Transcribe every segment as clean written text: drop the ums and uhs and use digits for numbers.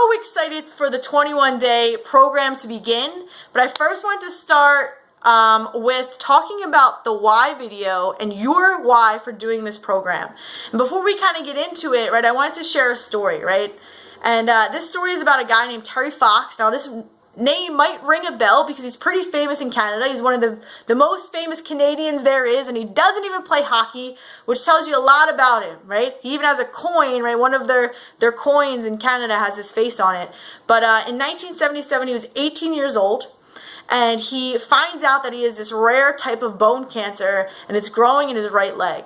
so excited for the 21-day program to begin, but I first want to start with talking about the why video and your why for doing this program. And before we kind of get into it, right, I wanted to share a story, right? And this story is about a guy named Terry Fox. Now, this name might ring a bell because he's pretty famous in Canada. He's one of the most famous Canadians there is, and he doesn't even play hockey, which tells you a lot about him, right? He even has a coin, right? One of their coins in Canada has his face on it. But in 1977, he was 18 years old, and he finds out that he has this rare type of bone cancer, and it's growing in his right leg.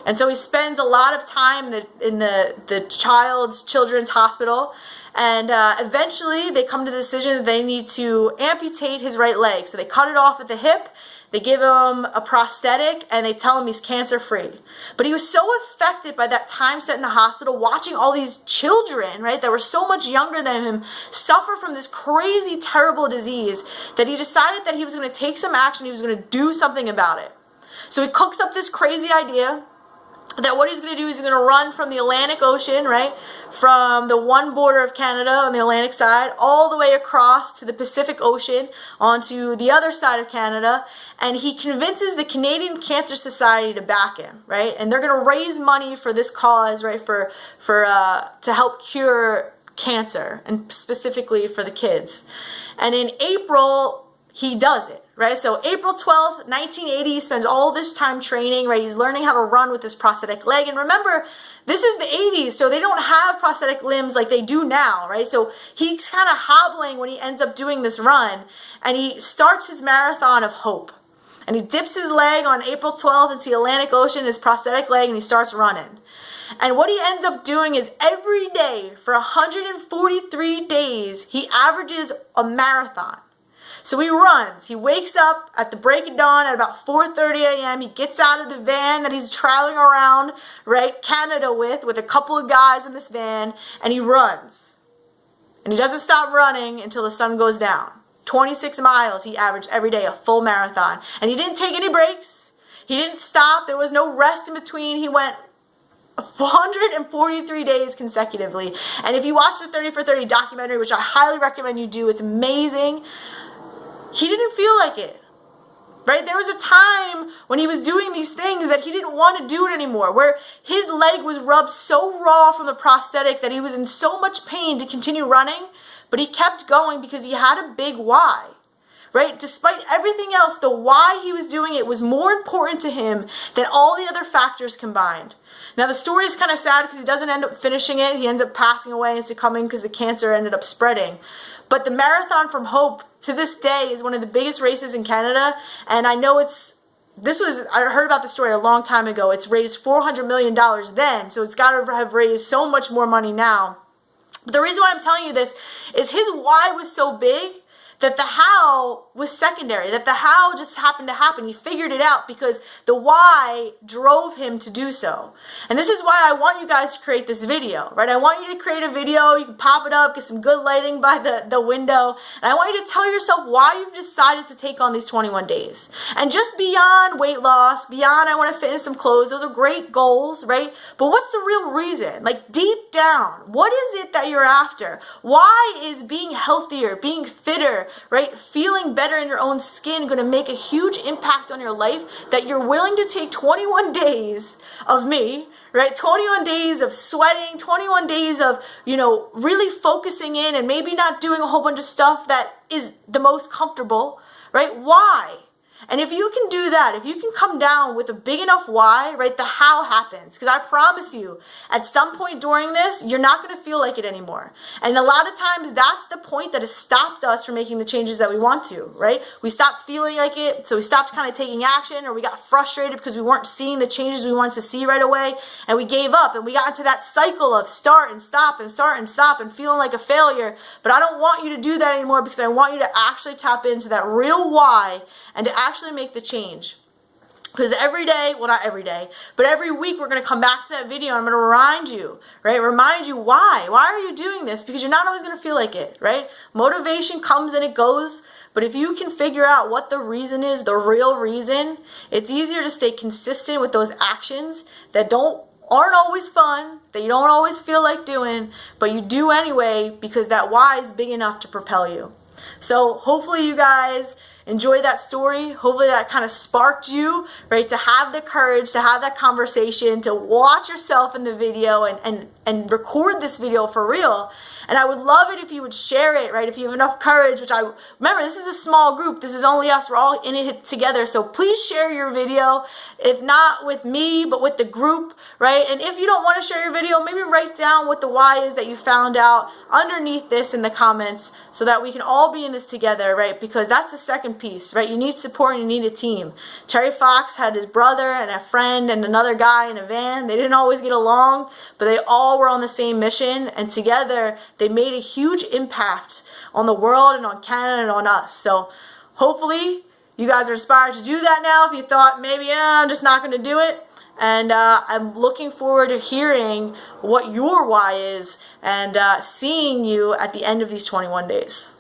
And so he spends a lot of time in the children's hospital, and eventually they come to the decision that they need to amputate his right leg. So they cut it off at the hip, they give him a prosthetic, and they tell him he's cancer-free. But he was so affected by that time spent in the hospital watching all these children, right, that were so much younger than him suffer from this crazy, terrible disease that he decided that he was going to take some action, he was going to do something about it. So he cooks up this crazy idea that what he's going to do is he's going to run from the Atlantic Ocean, right, from the one border of Canada on the Atlantic side all the way across to the Pacific Ocean onto the other side of Canada, and he convinces the Canadian Cancer Society to back him, right, and they're going to raise money for this cause, right, to help cure cancer, and specifically for the kids. And in April, he does it, right? So April 12th, 1980, he spends all this time training, right? He's learning how to run with this prosthetic leg. And remember, this is the 80s, so they don't have prosthetic limbs like they do now, right? So he's kind of hobbling when he ends up doing this run, and he starts his marathon of hope. And he dips his leg on April 12th into the Atlantic Ocean, his prosthetic leg, and he starts running. And what he ends up doing is every day for 143 days, he averages a marathon. So he runs, he wakes up at the break of dawn at about 4:30 a.m. He gets out of the van that he's traveling around, right, Canada with a couple of guys in this van, and he runs. And he doesn't stop running until the sun goes down. 26 miles he averaged every day, a full marathon. And he didn't take any breaks. He didn't stop. There was no rest in between. He went 143 days consecutively. And if you watch the 30 for 30 documentary, which I highly recommend you do, it's amazing, he didn't feel like it, right? There was a time when he was doing these things that he didn't want to do it anymore, where his leg was rubbed so raw from the prosthetic that he was in so much pain to continue running, but he kept going because he had a big why, right? Despite everything else, the why he was doing it was more important to him than all the other factors combined. Now, the story is kind of sad because he doesn't end up finishing it. He ends up passing away and succumbing because the cancer ended up spreading. But the Marathon from Hope, to this day, is one of the biggest races in Canada. And I know I heard about the story a long time ago. It's raised $400 million then, so it's got to have raised so much more money now. But the reason why I'm telling you this is his why was so big that the how was secondary, that the how just happened to happen. He figured it out because the why drove him to do so. And this is why I want you guys to create this video, right? I want you to create a video. You can pop it up, get some good lighting by the window. And I want you to tell yourself why you've decided to take on these 21 days. And just beyond weight loss, beyond I want to fit in some clothes, those are great goals, right? But what's the real reason? Like deep down, what is it that you're after? Why is being healthier, being fitter, right, feeling better in your own skin going to make a huge impact on your life that you're willing to take 21 days of me, right, 21 days of sweating, 21 days of, really focusing in and maybe not doing a whole bunch of stuff that is the most comfortable, right? Why? And if you can do that, if you can come down with a big enough why, right, the how happens. Because I promise you, at some point during this, you're not going to feel like it anymore. And a lot of times, that's the point that has stopped us from making the changes that we want to, right? We stopped feeling like it, so we stopped kind of taking action, or we got frustrated because we weren't seeing the changes we wanted to see right away, and we gave up, and we got into that cycle of start and stop and start and stop and feeling like a failure. But I don't want you to do that anymore because I want you to actually tap into that real why and to actually make the change. Because every day, well, not every day, but every week we're going to come back to that video and I'm going to remind you, right? Remind you why. Why are you doing this? Because you're not always going to feel like it, right? Motivation comes and it goes. But if you can figure out what the reason is, the real reason, it's easier to stay consistent with those actions that don't aren't always fun, that you don't always feel like doing, but you do anyway because that why is big enough to propel you. So hopefully you guys enjoy that story. Hopefully that kind of sparked you, right, to have the courage, to have that conversation, to watch yourself in the video and record this video for real. And I would love it if you would share it, right, if you have enough courage, which remember, this is a small group. This is only us. We're all in it together. So please share your video, if not with me, but with the group, right? And if you don't want to share your video, maybe write down what the why is that you found out underneath this in the comments so that we can all be in this together, right? Because that's the second piece, right? You need support and you need a team. Terry Fox had his brother and a friend and another guy in a van. They didn't always get along, but they all were on the same mission, and together they made a huge impact on the world and on Canada and on us. So hopefully you guys are inspired to do that now. If you thought maybe I'm just not going to do it, and I'm looking forward to hearing what your why is and seeing you at the end of these 21 days.